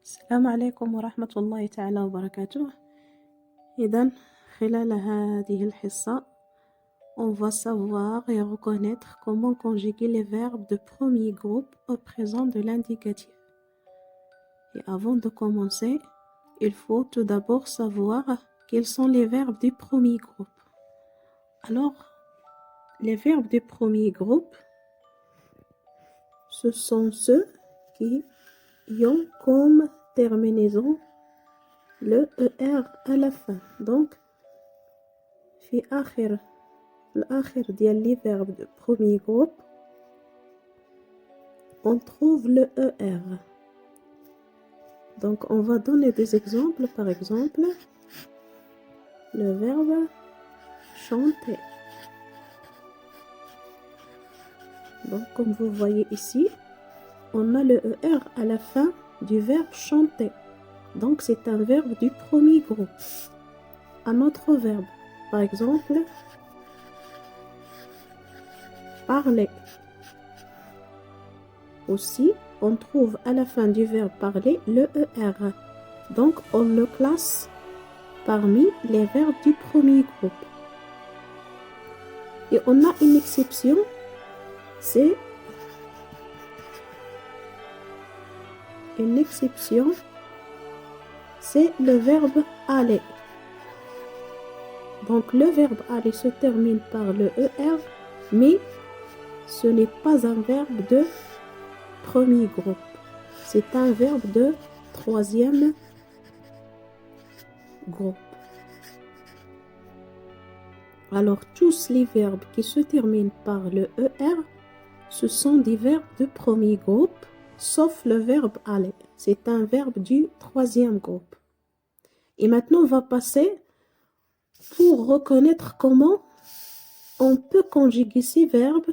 السلام عليكم ورحمة الله تعالى وبركاته. إذن خلال هذه الحصة on va savoir et reconnaître comment conjuguer les verbes de premier groupe au présent de l'indicatif. Et avant de commencer, il faut tout d'abord savoir quels sont les verbes du premier groupe. Alors, les verbes du premier groupe, ce sont ceux qui ont comme terminaison le ER à la fin. Donc, في الآخر ديال les verbes de premier groupe, on trouve le ER. Donc, on va donner des exemples. Par exemple, le verbe chanter. Donc, comme vous voyez ici, on a le ER à la fin du verbe chanter. Donc, c'est un verbe du premier groupe. Un autre verbe, par exemple, parler. Aussi, on trouve à la fin du verbe parler le ER. Donc, on le classe parmi les verbes du premier groupe. Et on a une exception, c'est le verbe aller. Donc, le verbe aller se termine par le ER, mais ce n'est pas un verbe de premier groupe. C'est un verbe de troisième groupe. Alors, tous les verbes qui se terminent par le ER, ce sont des verbes de premier groupe, sauf le verbe aller. C'est un verbe du troisième groupe. Et maintenant, on va passer pour reconnaître comment on peut conjuguer ces verbes,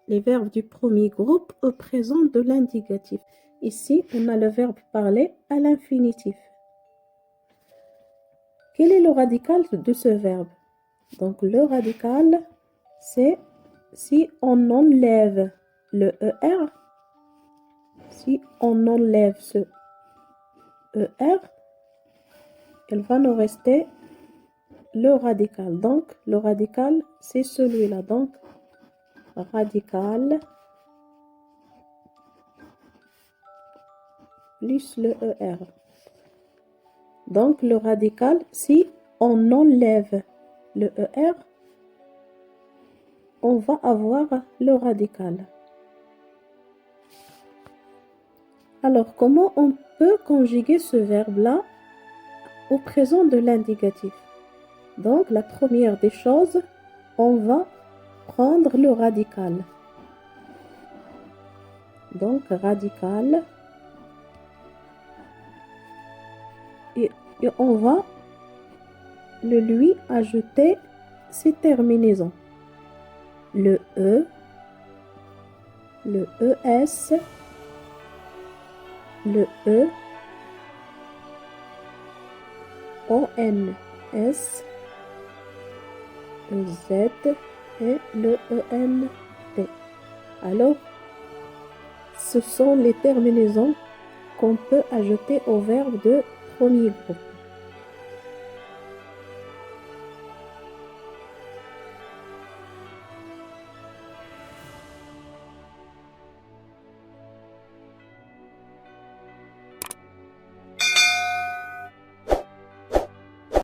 les verbes du premier groupe, au présent de l'indicatif. Ici, on a le verbe parler à l'infinitif. Quel est le radical de ce verbe? Donc, le radical, c'est si on enlève le ER, si on enlève ce ER, il va nous rester le radical. Donc, le radical, c'est celui-là. Donc, radical plus le ER. Donc, le radical, si on enlève le ER, on va avoir le radical. Alors, comment on peut conjuguer ce verbe-là au présent de l'indicatif? Donc, la première des choses, on va prendre le radical. Donc, radical. Et on va lui ajouter ses terminaisons. Le E, le ES, le E, ONS, le Z et le ENT. Alors, ce sont les terminaisons qu'on peut ajouter au verbe de premier groupe.